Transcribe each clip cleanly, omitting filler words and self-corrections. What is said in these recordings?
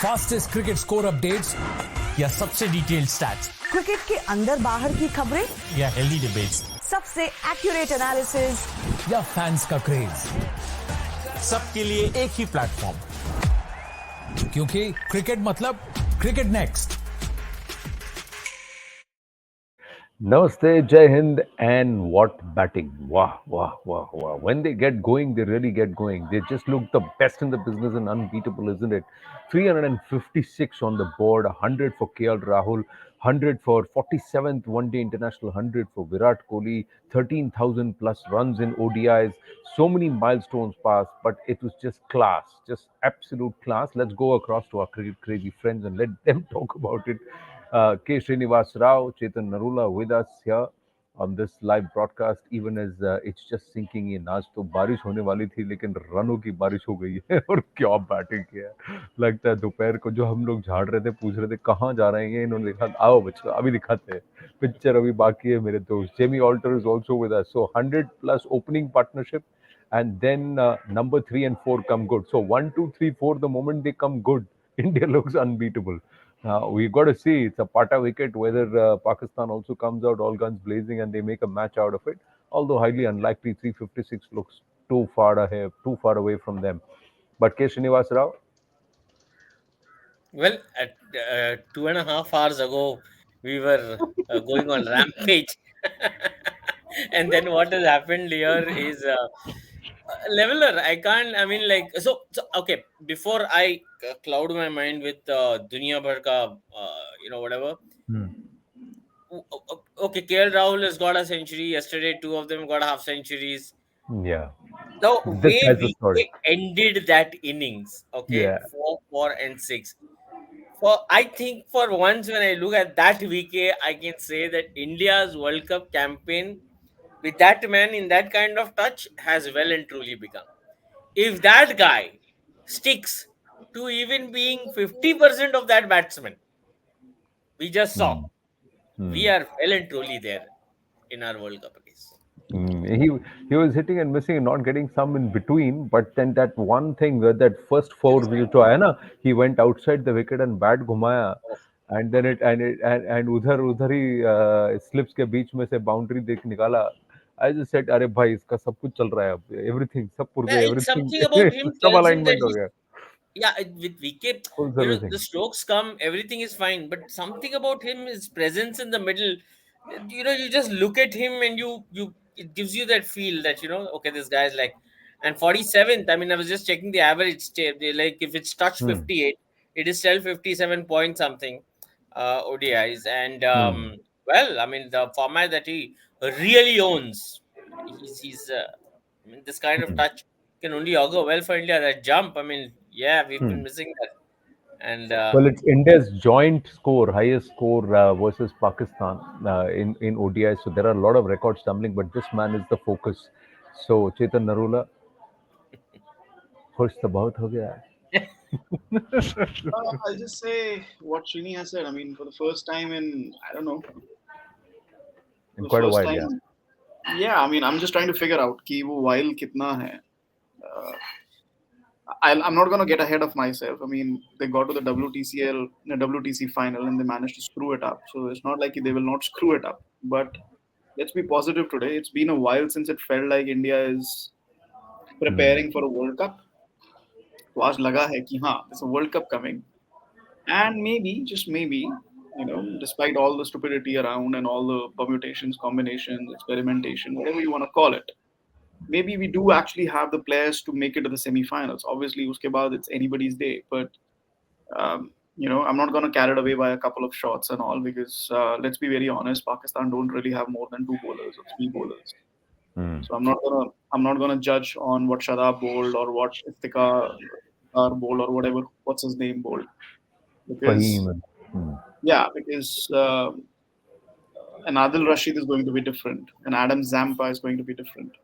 Fastest cricket score updates या सबसे detailed stats, cricket के अंदर बाहर की खबरें या हेल्दी डिबेट्स, सबसे एक्यूरेट एनालिसिस या फैंस का क्रेज, सबके लिए एक ही प्लेटफॉर्म, क्योंकि क्रिकेट मतलब cricket next. Namaste, Jai Hind, and what batting! Wow, wow, wow, wow. When they get going, they really get going. They just look the best in the business and unbeatable, isn't it? 356 on the board, 100 for KL Rahul, 100 for 47th One Day International, 100 for Virat Kohli, 13,000 plus runs in ODIs. So many milestones passed, but it was just class, just absolute class. Let's go across to our cricket crazy friends and let them talk about it. K. Srinivas Rao, Chetan Narula with us here on this live broadcast, even as it's just sinking in. आज तो बारिश होने वाली थी लेकिन रनों की बारिश हो गई है और क्या बैटिंग किया है। लगता है दोपहर को जो हम लोग झाड़ रहे थे, पूछ रहे थे कहाँ जा रहे हैं, इन्होंने देखा आओ बच्चों अभी दिखाते हैं, पिक्चर अभी बाकी है मेरे दोस्त। Jamie Alter is also with us, so 100 plus opening partnership, and then number 3 and 4 come good. So 1, 2, 3, 4, the moment they come good, India looks unbeatable. We've got to see. It's a Pata wicket whether Pakistan also comes out all guns blazing and they make a match out of it. Although highly unlikely, 356 looks too far ahead, too far away from them. But K. Srinivas Rao? Well, at 2.5 hours ago, we were going on rampage. And then what has happened here is leveler. Okay, before I cloud my mind with Dunya Bhar ka, whatever. Okay, KL Rahul has got a century. Yesterday, two of them got half centuries. Yeah. The This way has the we story. ended that innings, okay, Yeah. 4, 4, and 6. I think for once when I look at that VK, I can say that India's World Cup campaign with that man in that kind of touch has well and truly begun. If that guy sticks to even being 50% of that batsman we just saw, we are well and truly there in our World Cup race. He was hitting and missing and not getting some in between, but then that one thing where that first four जो आया ना, he went outside the wicket and bat घुमाया, Oh, and then and उधर ही slips के बीच में से boundary देख निकाला. I just said अरे भाई इसका सब कुछ चल रहा है अब, everything सब पुर्जे yeah, it's everything something about him सब tells him that alignment हो गया, with VK, full servicing. the strokes come, everything is fine, but something about him, his presence in the middle, you just look at him and it gives you that feel that, okay, this guy's like, and 47th, I mean, I was just checking the average, like if it's touched 58, it is still 57 point something ODIs, and well, I mean, the format that he really owns, I mean, this kind of touch can only augur well for India. That jump, I mean, yeah, we've been missing that. And Well, it's India's joint score, highest score versus Pakistan in ODI. So there are a lot of records stumbling, but this man is the focus. So Chetan Narula, खुश तो बहुत हो गया है. I'll just say what Srini has said. I mean, for the first time in, I don't know. In quite a while, yeah. Yeah, I mean, I'm just trying to figure out कि वो while कितना है. I'm not going to get ahead of myself. I mean, they got to the WTC final and they managed to screw it up. So it's not like they will not screw it up. But let's be positive today. It's been a while since it felt like India is preparing for a World Cup. तो आज लगा है कि हाँ, there's a World Cup coming. And maybe, just maybe, despite all the stupidity around and all the permutations, combinations, experimentation, whatever you want to call it, maybe we do actually have the players to make it to the semi-finals. Obviously, uske baad it's anybody's day. But, I'm not going to carry it away by a couple of shots and all because, let's be very honest, Pakistan don't really have more than 2 bowlers or 3 bowlers. So I'm not gonna judge on what Shadab bowled or what Iftikhar bowled or whatever, what's his name bowled. Because, because an Adil Rashid is going to be different. An Adam Zampa is going to be different.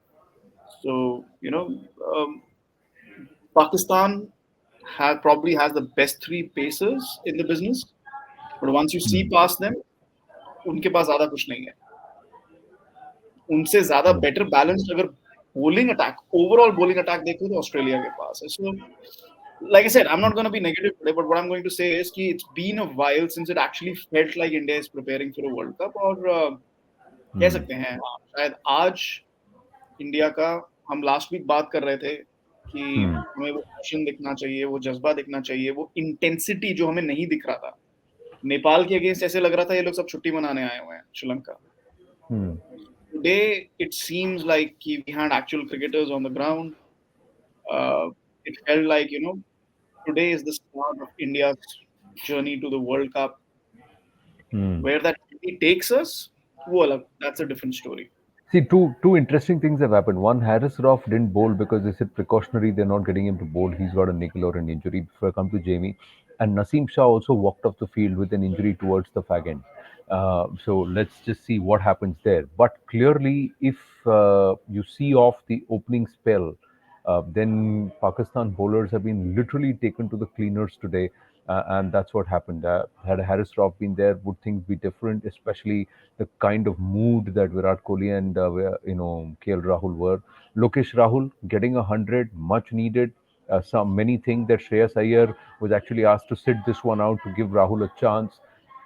So, Pakistan probably has the best 3 pacers in the business. But once you see past them, उनके पास ज़्यादा कुछ नहीं है. उनसे ज़्यादा better balanced अगर bowling attack, overall bowling attack देखो तो ऑस्ट्रेलिया के पास है. So like I said, I'm not going to be negative today, but what I'm going to say is कि it's been a while since it actually felt like India is preparing for a World Cup. और कह सकते हैं हाँ, शायद आज India का हम लास्ट वीक बात कर रहे थे कि हमें वो पैशन दिखना चाहिए, वो जज्बा दिखना चाहिए, वो इंटेंसिटी जो हमें नहीं दिख रहा था. नेपाल के अगेंस्ट ऐसे लग रहा था ये लोग सब छुट्टी मनाने आए हुए हैं Sri Lanka. Today it seems like we had actual cricketers on the ground. It felt like today is the start of India's journey to the World Cup. Where that really takes us, that's a different story. See, two interesting things have happened. One, Harris Roth didn't bowl because they said precautionary, they're not getting him to bowl. He's got a nickel or an injury. Before I come to Jamie, and Naseem Shah also walked off the field with an injury towards the fag end. So let's just see what happens there. But clearly, if you see off the opening spell, then Pakistan bowlers have been literally taken to the cleaners today. And that's what happened. Had Harris Roth been there, would things be different? Especially the kind of mood that Virat Kohli and KL Rahul were. Lokesh Rahul getting 100, much needed. Some many think that Shreyas Iyer was actually asked to sit this one out to give Rahul a chance,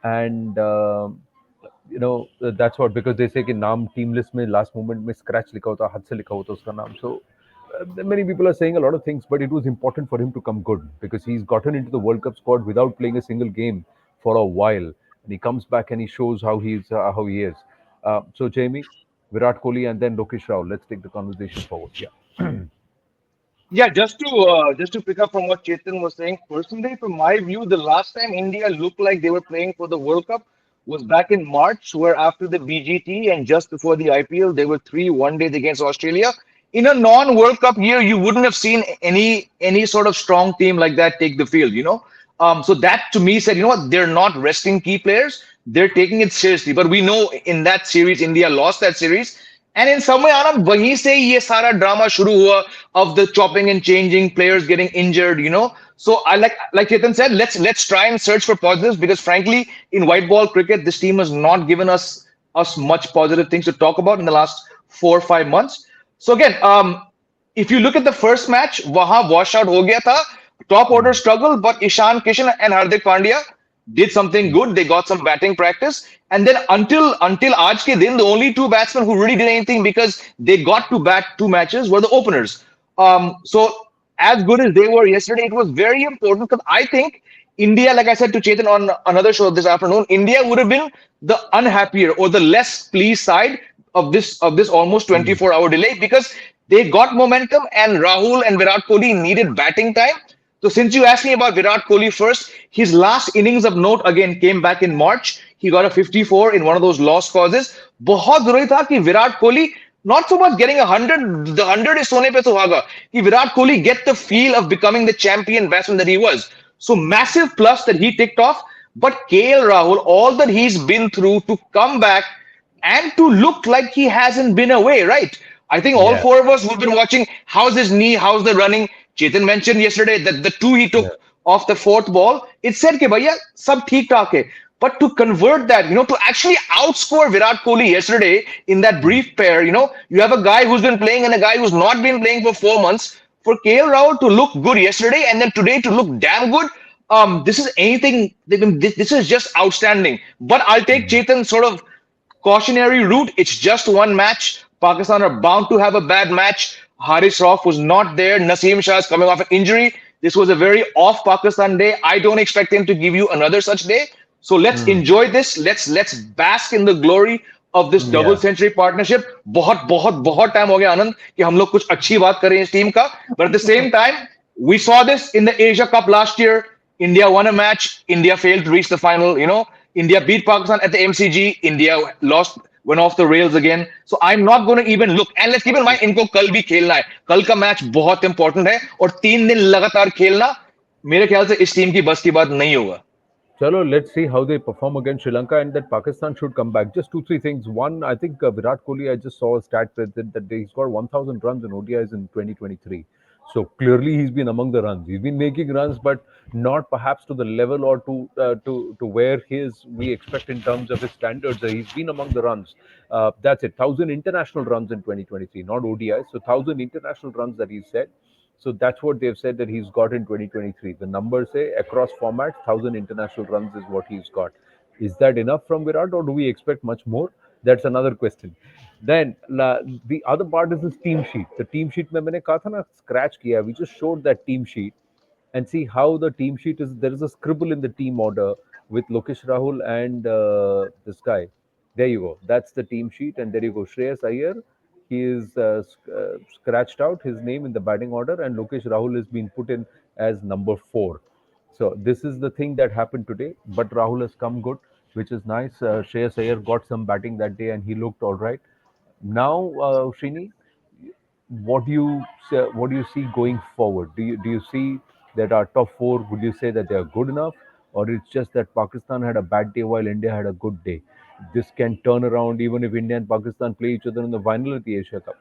and that's what, because they say कि नाम team list में last moment में scratch लिखा होता, हाथ से लिखा होता उसका नाम. So many people are saying a lot of things, but it was important for him to come good because he's gotten into the World Cup squad without playing a single game for a while, and he comes back and he shows how he is. So Jamie, Virat Kohli, and then Lokesh Rao. Let's take the conversation forward. Yeah. Yeah, just to pick up from what Chetan was saying, personally, from my view, the last time India looked like they were playing for the World Cup was back in March, where after the BGT and just before the IPL, there were 3 1-days against Australia. In a non-World Cup year, you wouldn't have seen any sort of strong team like that take the field, you know. So that to me said, you know what, they're not resting key players, they're taking it seriously. But we know in that series, India lost that series. And in some way, Anand, वहीं से ये सारा drama शुरू हुआ of the chopping and changing, players getting injured, you know. So I like Chetan said, let's try and search for positives because frankly, in white ball cricket, this team has not given us much positive things to talk about in the last 4 or 5 months. So again, if you look at the first match, वहाँ wash out हो गया था. Top order struggle, but Ishan Kishan and Hardik Pandya did something good. They got some batting practice, and then until aaj ke din, the only two batsmen who really did anything because they got to bat 2 matches were the openers. So as good as they were yesterday, it was very important because I think India, like I said to Chetan on another show this afternoon, India would have been the unhappier or the less pleased side of this almost 24-hour delay because they got momentum and Rahul and Virat Kohli needed batting time. So since you asked me about Virat Kohli first, his last innings of note again came back in March. He got a 54 in one of those lost causes. बहुत जरूरी था कि Virat Kohli not so much getting 100, the 100 is सोने पे सुहागा, कि Virat Kohli get the feel of becoming the champion batsman that he was. So massive plus that he ticked off. But KL Rahul, all that he's been through to come back and to look like he hasn't been away, right? I think all four of us who've been watching, how's his knee, how's the running. Chetan mentioned yesterday that the two he took off the fourth ball, it said कि भैया सब ठीक ठाक है. But to convert that, you know, to actually outscore Virat Kohli yesterday in that brief pair, you know, you have a guy who's been playing and a guy who's not been playing for 4 months. For KL Rahul to look good yesterday and then today to look damn good, this is anything. This is just outstanding. But I'll take Chetan's sort of cautionary route. It's just one match. Pakistan are bound to have a bad match. Haris Rauf was not there. Naseem Shah is coming off an injury. This was a very off Pakistan day. I don't expect him to give you another such day. So let's enjoy this. Let's bask in the glory of this double century partnership. बहुत time हो गया आनंद कि हम लोग कुछ अच्छी बात करें इस टीम का. But at the same time, we saw this in the Asia Cup last year. India won a match. India failed to reach the final. You know, India beat Pakistan at the MCG. India lost. Went off the rails again. So I'm not going to even look. And let's keep in mind, इनको कल भी खेलना है. कल का match बहुत important है और 3 दिन लगातार खेलना मेरे ख्याल से इस टीम की बस की बात नहीं होगा. Chalo, let's see how they perform against Sri Lanka, and that Pakistan should come back. Just 2-3 things. One, I think Virat Kohli, I just saw a stat that he's got 1,000 runs in ODIs in 2023. So clearly he's been among the runs. He's been making runs, but not perhaps to the level or to where we expect in terms of his standards. He's been among the runs. That's it. 1,000 international runs in 2023, not ODIs. So 1,000 international runs that he said. So that's what they've said that he's got in 2023. The numbers say across formats, 1,000 international runs is what he's got. Is that enough from Virat, or do we expect much more? That's another question. Then the other part is this team sheet. The team sheet में मैंने कहा था ना scratch किया. We just showed that team sheet and see how the team sheet is. There is a scribble in the team order with Lokesh Rahul and this guy. There you go. That's the team sheet, and there you go. Shreyas Iyer, he is scratched out his name in the batting order, and Lokesh Rahul has been put in as number 4. So this is the thing that happened today. But Rahul has come good, which is nice. Shreyas Iyer got some batting that day, and he looked all right. Now, Srini, what do you see going forward? Do you see that our top four? Would you say that they are good enough, or it's just that Pakistan had a bad day while India had a good day? This can turn around even if India and Pakistan play each other in the final of the Asia Cup.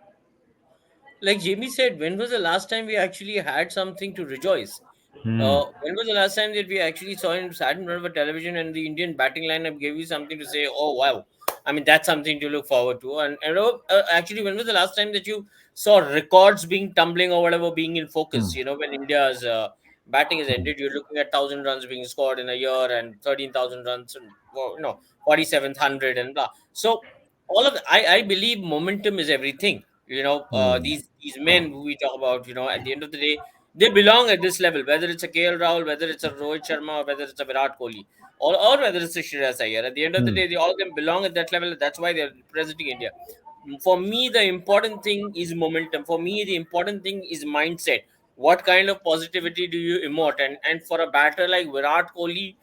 Like Jamie said, when was the last time we actually had something to rejoice? Hmm. When was the last time that we actually saw him sat in front of a television and the Indian batting lineup gave you something to say, oh, wow. I mean, that's something to look forward to. And actually, when was the last time that you saw records being tumbling or whatever being in focus? Hmm. You know, when India's batting is ended, you're looking at 1,000 runs being scored in a year and 13,000 runs and, well, 4700 and blah. So, all of I believe momentum is everything. Hmm. These men who we talk about, at the end of the day, they belong at this level, whether it's a KL Rahul, whether it's a Rohit Sharma, or whether it's a Virat Kohli, or whether it's a Shreyas Iyer. At the end of the Hmm. day, they all of them belong at that level. That's why they're representing India. For me, the important thing is momentum. For me, the important thing is mindset. What kind of positivity do you emote? And for a batter like Virat Kohli,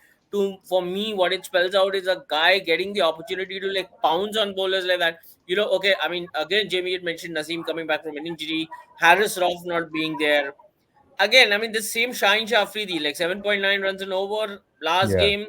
for me, what it spells out is a guy getting the opportunity to like pounce on bowlers like that. Okay. I mean, again, Jamie had mentioned Naseem coming back from an injury, Harris Rauf not being there. Again, I mean, the same Shaheen Shah Afridi, like 7.9 runs an over last Yeah. game.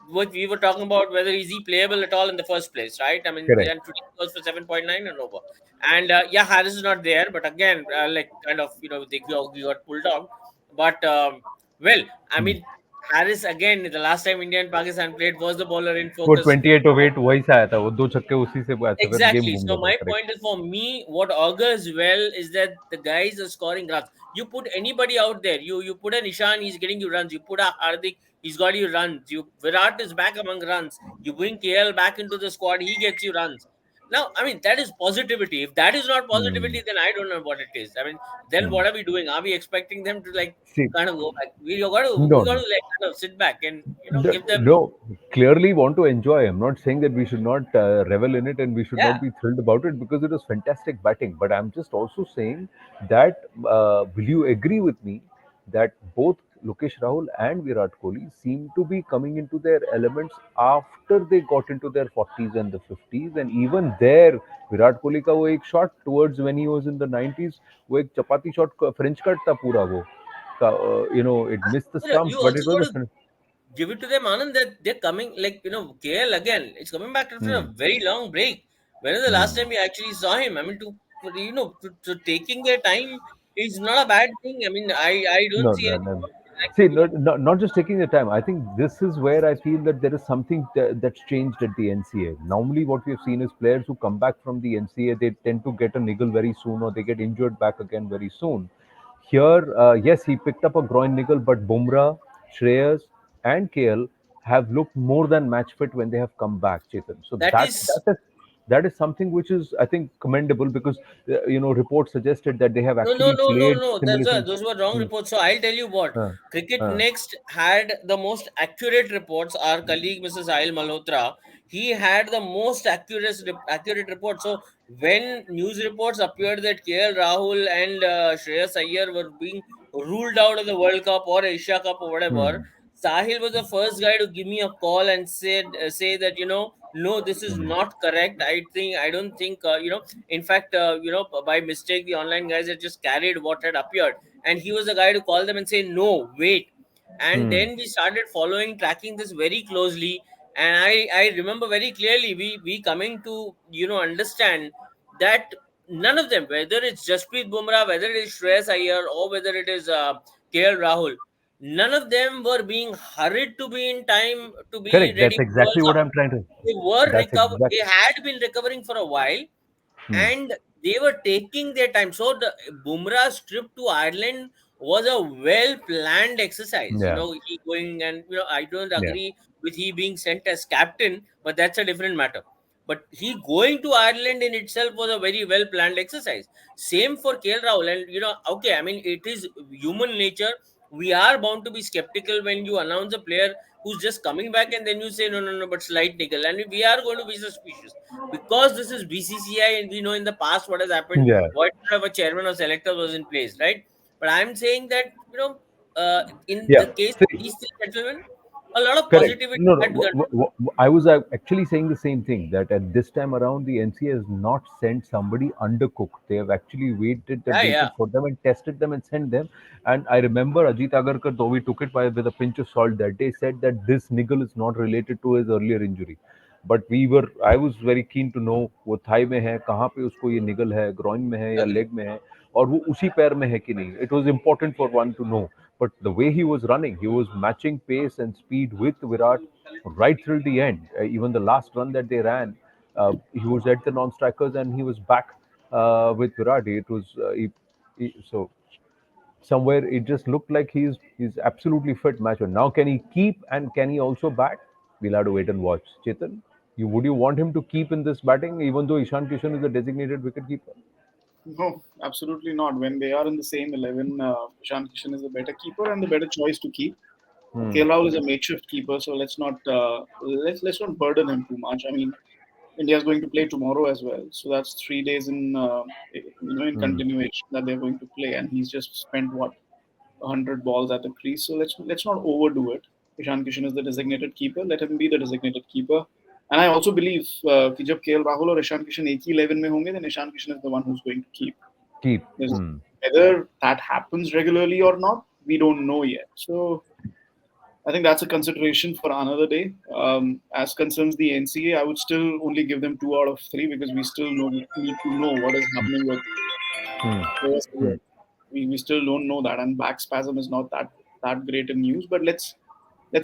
What we were talking about, whether is he playable at all in the first place, right? I mean, Correct. and today he goes for 7.9 and over. And yeah, Harris is not there, but again, like kind of, he got pulled out. But well, I Hmm. mean, Harris again, the last time India and Pakistan played was the bowler in वो focus. 28 वही से आया था वो दो छक्के उसी से आया था फिर गेम Exactly. घूम So गया था my correct point is, for me, what augurs well is that the guys are scoring runs. You put anybody out there. You put an Ishan, he's getting you runs. You put a Hardik, he's got you runs. You Virat is back among runs. You bring KL back into the squad, he gets you runs. Now, I mean, that is positivity. If that is not Hmm. positivity, then I don't know what it is. I mean, then Hmm. what are we doing? Are we expecting them to like See, kind of go back? We got to no, like kind of sit back and give them. no, clearly want to enjoy. I'm not saying that we should not revel in it and we should Yeah. not be thrilled about it because it was fantastic batting. But I'm just also saying that will you agree with me that both Lokesh Rahul and Virat Kohli seem to be coming into their elements after they got into their 40s and the 50s, and even there, Virat Kohli का वो एक shot towards when he was in the 90s, वो एक चपाती shot French cut था पूरा वो, it missed the stumps, You but it also was got a to give it to them, Anand, that they're coming, like, KL again. It's coming back after a Hmm. very long break. When was the last Hmm. time we actually saw him? I mean, to taking their time is not a bad thing. I mean, I don't No, see no, anything no. wrong with it. Like, See, not just taking the time. I think this is where I feel that there is something that's changed at the NCA. Normally, what we have seen is players who come back from the NCA, they tend to get a niggle very soon or they get injured back again very soon. Here, yes, he picked up a groin niggle, but Bumrah, Shreyas, and KL have looked more than match fit when they have come back, Chetan. So that is that is something which is, I think, commendable because reports suggested that they have No, no, actually no, no, played no. simulation. Those were wrong Hmm. reports. So I'll tell you what. Uh, Cricket uh, Next had the most accurate reports. Our colleague Mrs. Sahil Malhotra, he had the most accurate report. So when news reports appeared that KL Rahul and Shreyas Iyer were being ruled out of the World Cup or Asia Cup or whatever, hmm, Sahil was the first guy to give me a call and say that no, this is hmm, not correct. I don't think in fact, by mistake, the online guys had just carried what had appeared, and he was the guy to call them and say, "No, wait." And hmm. then we started tracking this very closely. And I remember very clearly we coming to understand that none of them, whether it's Jasprit Bumrah, whether it is Shreyas Iyer, or whether it is KL Rahul, none of them were being hurried to be in time to be Correct. ready That's for the World exactly what Cup. I'm trying to. They were That's recover. They exact. had been recovering for a while, Hmm. and they were taking their time. So the Bumrah's trip to Ireland was a well planned exercise. Yeah, He going, and I don't yeah, agree with he being sent as captain, but that's a different matter. But he going to Ireland in itself was a very well planned exercise. Same for KL Rahul, and okay, I mean it is human nature. We are bound to be skeptical when you announce a player who's just coming back and then you say no, no, no, but slight nickel, and we are going to be suspicious because this is BCCI, and we know in the past what has happened. yeah, What kind of a chairman or selector was in place, right? But I'm saying that in the yeah. case of See, these three gentlemen, a lot of correct. positivity No, no. had to be under. I was actually saying the same thing, that at this time around, the NCA has not sent somebody undercooked. They have actually Yeah, yeah, waited for them and tested them and sent them. And I remember Ajit Agarkar, though we took it with a pinch of salt that day, said that this niggle is not related to his earlier injury. But I was very keen to know वो Thai में है, कहाँ पे उसको ये निगल है, groin में है या agree. लेग में है, और वो उसी पैर में है कि नहीं. It was important for one to know. But the way he was running, he was matching pace and speed with Virat right till the end. Even the last run that they ran, he was at the non-strikers and he was back with Virat. It was so somewhere it just looked like he's absolutely fit matcher. Now can he keep and can he also bat? We'll have to wait and watch. Chetan, would you want him to keep in this batting even though Ishan Kishan is the designated wicketkeeper? No, absolutely not. When they are in the same 11, Ishan Kishan is the better keeper and the better choice to keep. Hmm. KL Rahul is a makeshift keeper, so let's not burden him too much. I mean, India is going to play tomorrow as well, so that's 3 days in Hmm. continuation that they're going to play, and he's just spent what 100 balls at the crease. So let's not overdo it. Ishan Kishan is the designated keeper. Let him be the designated keeper. And I also believe कि जब KL Rahul और Ishan Kishan एक ही 11 में होंगे, then Ishan Kishan is the one who's going to keep. Keep. There's, Hmm. whether that happens regularly or not, we don't know yet. So I think that's a consideration for another day. As concerns the NCA, I would still only give them 2 out of 3 because we still need to know what is happening with Hmm. Hmm. OSL. We still don't know that, and back spasm is not that great in news. But let's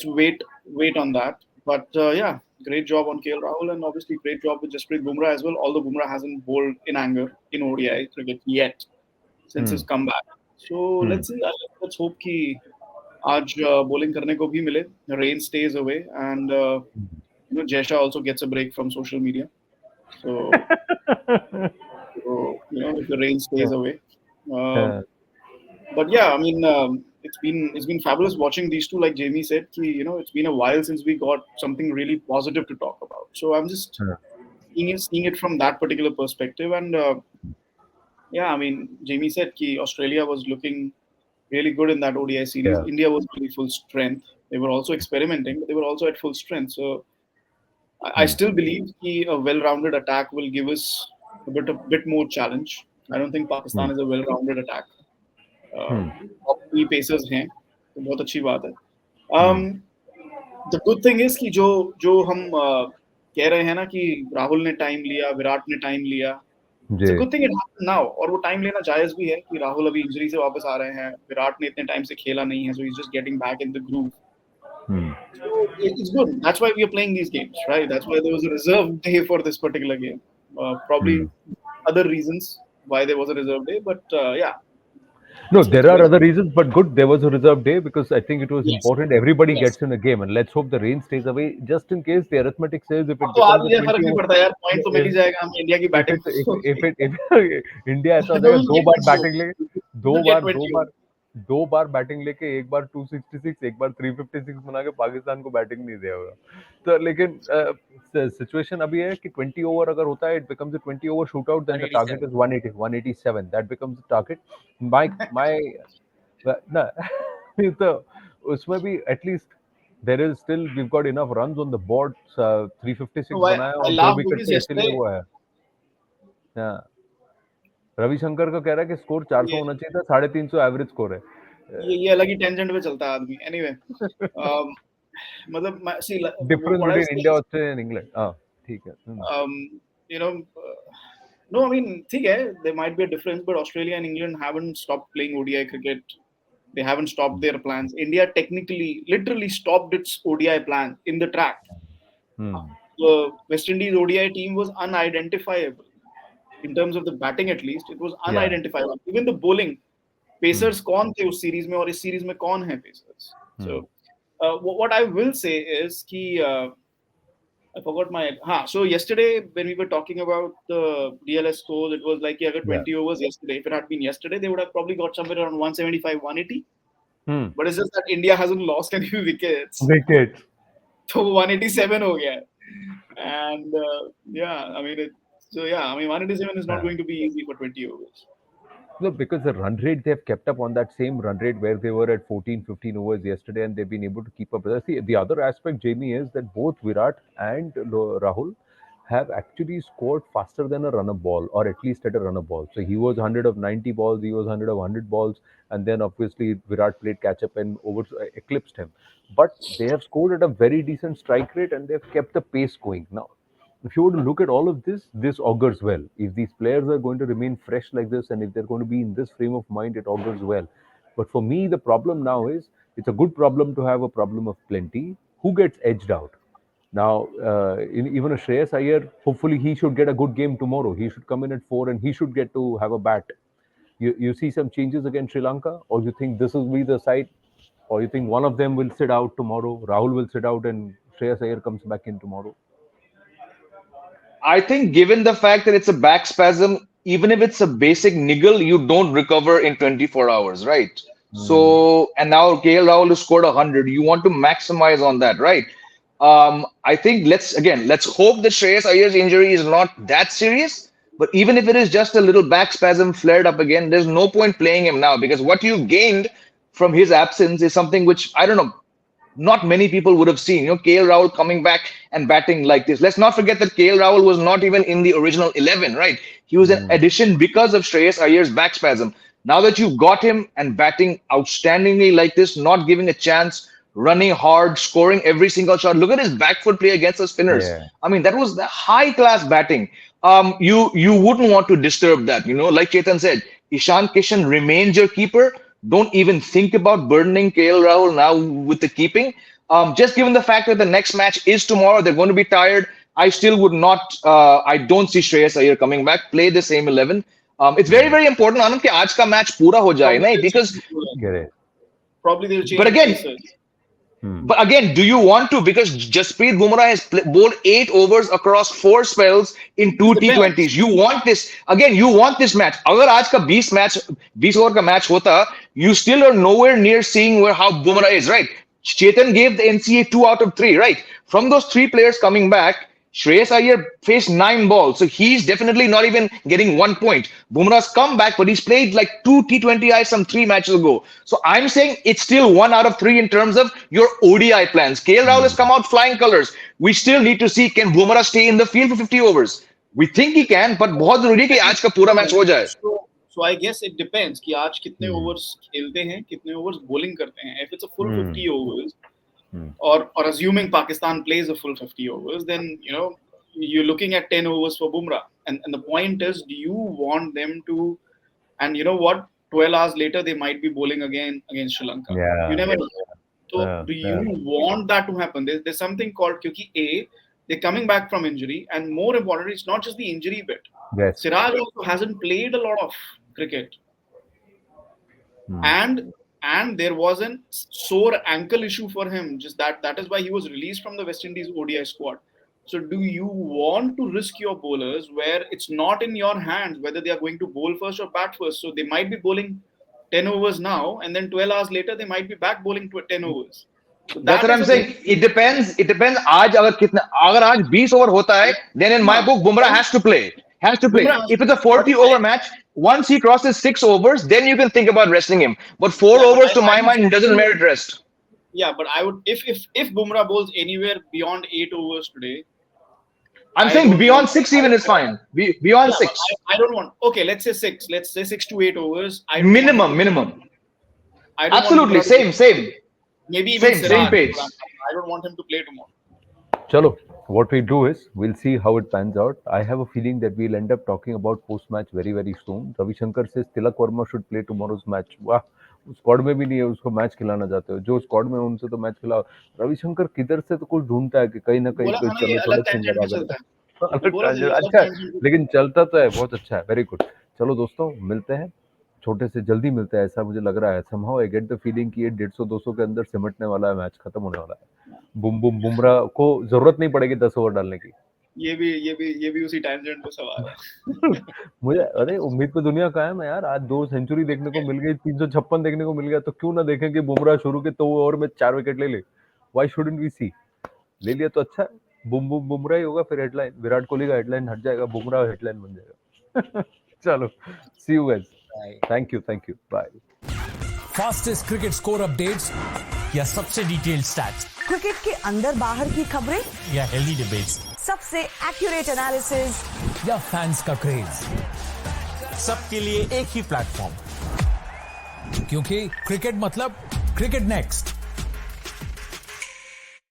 wait on that. But yeah, great job on KL Rahul, and obviously great job with Jasprit Bumrah as well. Although Bumrah hasn't bowled in anger in ODI cricket yet since Hmm. his comeback. So Hmm. let's see. Let's hope कि आज bowling करने को भी मिले. Rain stays away, and Jesha also gets a break from social media. So, if the rain stays away. Uh, Uh, but yeah, I mean, it's been fabulous watching these two. Like Jamie said, it's been a while since we got something really positive to talk about. So I'm just uh, seeing it from that particular perspective. And yeah, I mean, Jamie said that Australia was looking really good in that ODI series. yeah. India was really full strength. They were also experimenting, but they were also at full strength. So I Hmm. still believe that a well-rounded attack will give us a bit more challenge. I don't think Hmm. Pakistan is a well-rounded attack. Hmm. Top three pacers हैं तो बहुत अच्छी बात है. Hmm. The good thing is कि जो जो हम कह रहे हैं ना कि राहुल ने टाइम लिया, विराट ने टाइम लिया. It's a G. Good thing it happened now, और वो टाइम लेना जायज भी है कि राहुल अभी इंजरी से वापस आ रहे हैं, विराट ने इतने टाइम से खेला नहीं है, so he is just getting back in the groove. Hmm. So it's good. That's why we are playing these games, right? That's why there was a reserve day for this particular game. Hmm. Probably other reasons why there was a reserve day, but yeah, No, it's there are going. other reasons, but good. There was a reserve day because I think it was Yes, important. Everybody yes. gets in the game, and let's hope the rain stays away. Just in case the arithmetic says if अब it तो आ becomes भी a जाए फर्क 20 नहीं over, पड़ता यार, point तो मिल ही if जाएगा हमें इंडिया की if batting. it if India ऐसा हो जाएगा We'll दो get बार 20 बैटिंग ले, overs. दो We'll get बार 20 दो बार overs. दो बार बैटिंग लेके एक बार 266 एक बार 356 बना के पाकिस्तान को बैटिंग नहीं दिया होगा. तो लेकिन सिचुएशन अभी है कि 20 ओवर अगर होता है, it becomes a 20 over shoot out, then the target 187. Is 180 187. That becomes the target. My ना तो उसमें भी at least there is still we got enough runs on the board. 356 So बनाया I और दो laughed विकेट because पे इसीलिए yesterday, वो है. हाँ, रविशंकर का कह रहा है कि स्कोर 400 ये होना चाहिए था, 350 एवरेज स्कोर है. ये अलग ही टेंजेंट पे चलता है आदमी. Anyway, मतलब see, difference what I between say India is, Australia and England. हाँ, ठीक है. you know, no, I mean, ठीक है, there might be a difference, but Australia and England haven't stopped playing ODI cricket. They haven't stopped their plans. India technically, literally stopped its ODI plan in the track. Hmm. The West Indies ODI team was unidentifiable. in terms of the batting at least, it was unidentifiable. Even the bowling, Pacers कौन थे उस series में और इस series में कौन है Pacers? So what I will say is कि I forgot my. So yesterday when we were talking about the DLS scores, it was like 20 overs yesterday. If it had been yesterday, they would have probably got somewhere around 175, 180. But it's just that India hasn't lost any wickets. So 187 ho gaya. And I mean, 187 is not going to be easy for 20 overs. No, because the run rate they've kept up on that same run rate where they were at 14, 15 overs yesterday, and they've been able to keep up with us. See, the other aspect, Jamie, is that both Virat and Rahul have actually scored faster than a runner ball, or at least at a runner ball. So he was 100 of 90 balls, he was 100 of 100 balls, and then obviously Virat played catch up and eclipsed him. But they have scored at a very decent strike rate and they've kept the pace going. Now, if you were to look at all of this, this augurs well. If these players are going to remain fresh like this and if they're going to be in this frame of mind, it augurs well. But for me, the problem now is it's a good problem to have a problem of plenty. Who gets edged out? Now, even a Shreyas Iyer, hopefully he should get a good game tomorrow. He should come in at 4 and he should get to have a bat. You see some changes against Sri Lanka? Or you think this will be the side? Or you think one of them will sit out tomorrow? Rahul will sit out and Shreyas Iyer comes back in tomorrow? I think given the fact that it's a back spasm, even if it's a basic niggle, you don't recover in 24 hours, right? So, and now KL Rahul has scored 100. You want to maximize on that, right? I think let's hope that Shreyas Iyer's injury is not that serious. But even if it is just a little back spasm flared up again, there's no point playing him now because what you gained from his absence is something which, I don't know, not many people would have seen. KL Rahul coming back and batting like this. Let's not forget that KL Rahul was not even in the original 11, right? He was an addition because of Shreyas Iyer's back spasm. Now that you've got him and batting outstandingly like this, not giving a chance, running hard, scoring every single shot. Look at his back foot play against the spinners. Yeah. I mean, that was the high-class batting. You wouldn't want to disturb that. Like Chetan said, Ishan Kishan remains your keeper. Don't even think about burdening KL Rahul now with the keeping. Just given the fact that the next match is tomorrow, they're going to be tired. I still would not. I don't see Shreyas Iyer coming back. Play the same 11. It's very, very important, Anand, कि आज का match पूरा हो जाए, नहीं? Because probably they'll change. But again, do you want to? Because Jasprit Bumrah has bowled 8 overs across 4 spells in 2 T20s. You want this again. You want this match. अगर आज का 20 over का match होता, you still are nowhere near seeing how Bumrah is, right? Chetan gave the NCA 2 out of 3, right? From those 3 players coming back, Shreyas Iyer faced 9 balls, so he's definitely not even getting 1 point. Bumrah's come back, but he's played like 2 T20Is some 3 matches ago. So I'm saying it's still 1 out of 3 in terms of your ODI plans. KL Rahul has come out flying colors. We still need to see, can Bumrah stay in the field for 50 overs? We think he can, but बहुत जरूरी है कि आज का पूरा match हो जाए. So I guess it depends कि आज कितने overs खेलते हैं, कितने overs bowling करते हैं. If it's a full 50 overs, or assuming Pakistan plays a full 50 overs, then you're looking at 10 overs for Bumrah. And the point is, do you want them to? And you know what? 12 hours later, they might be bowling again against Sri Lanka. Yeah. You never know. So do you want that to happen? There's something called kyunki they're coming back from injury, and more importantly, it's not just the injury bit. Yes. Siraj also hasn't played a lot of cricket, and there was a sore ankle issue for him. Just that is why he was released from the West Indies ODI squad. So do you want to risk your bowlers where it's not in your hands whether they are going to bowl first or bat first? So they might be bowling 10 overs now, and then 12 hours later they might be back bowling 10 overs. So that's what I'm saying. It depends. आज अगर आज 20 over होता है, then in my book Bumrah has to play. If it's a 40 over match, once he crosses 6 overs, then you can think about resting him. But 4 overs, to my mind, doesn't merit rest. Yeah, but I would if Bumrah bowls anywhere beyond 8 overs today. I'm saying beyond 6 even is fine. Beyond 6. I don't want. Okay, let's say 6. Let's say 6 to 8 overs. Minimum. Absolutely, same. Maybe even same page. I don't want him to play tomorrow. Chalo, what we do is we'll see how it pans out. I have a feeling that we'll end up talking about post-match very, very soon. Ravi Shankar says Tilak Verma should play tomorrow's match. वाह, squad में भी नहीं है, उसको match खिलाना चाहते हो. जो स्क्वाड में उनसे तो मैच खिलाओ. रविशंकर किधर से तो कुछ ढूंढता है कि कहीं ना कहीं कोई चलो थोड़ा अलग बोला tangent, तो अलग अच्छा है, tangent पे लेकिन चलता तो है, बहुत अच्छा है, वेरी गुड। चलो दोस्तों, मिलते हैं, छोटे से जल्दी मिलते हैं, ऐसा मुझे लग रहा है। Somehow I get the feeling कि ये 150-200 के अंदर सिमटने वाला है, मैच खत्म होने वाला है। बुम बुम बुमराह को जरूरत नहीं पड़ेगी 10 ओवर डालने की। ये भी उसी tangent पे सवाल है। मुझे अरे उम्मीद पे दुनिया कायम है यार। आज 2 सेंचुरी देखने को मिल गई, 356 देखने को मिल गया, तो क्यों ना देखें कि बुमराह शुरू के 2 ओवर में 4 विकेट ले ले। व्हाई शुडंट वी सी? ले लिया तो अच्छा है। बुम बुम बुमराह ही होगा फिर हेडलाइन, विराट कोहली का हेडलाइन हट जाएगा, बुमराह हेडलाइन बन जाएगा। चलो, see you guys, thank you, bye. Fastest cricket score updates या सबसे डिटेल्ड स्टैट्स क्रिकेट के अंदर बाहर की खबरें, या हेल्दी डिबेट्स सबसे एक्यूरेट एनालिसिस, या फैंस का क्रेज, सबके लिए एक ही प्लेटफॉर्म, क्योंकि क्रिकेट मतलब क्रिकेट नेक्स्ट।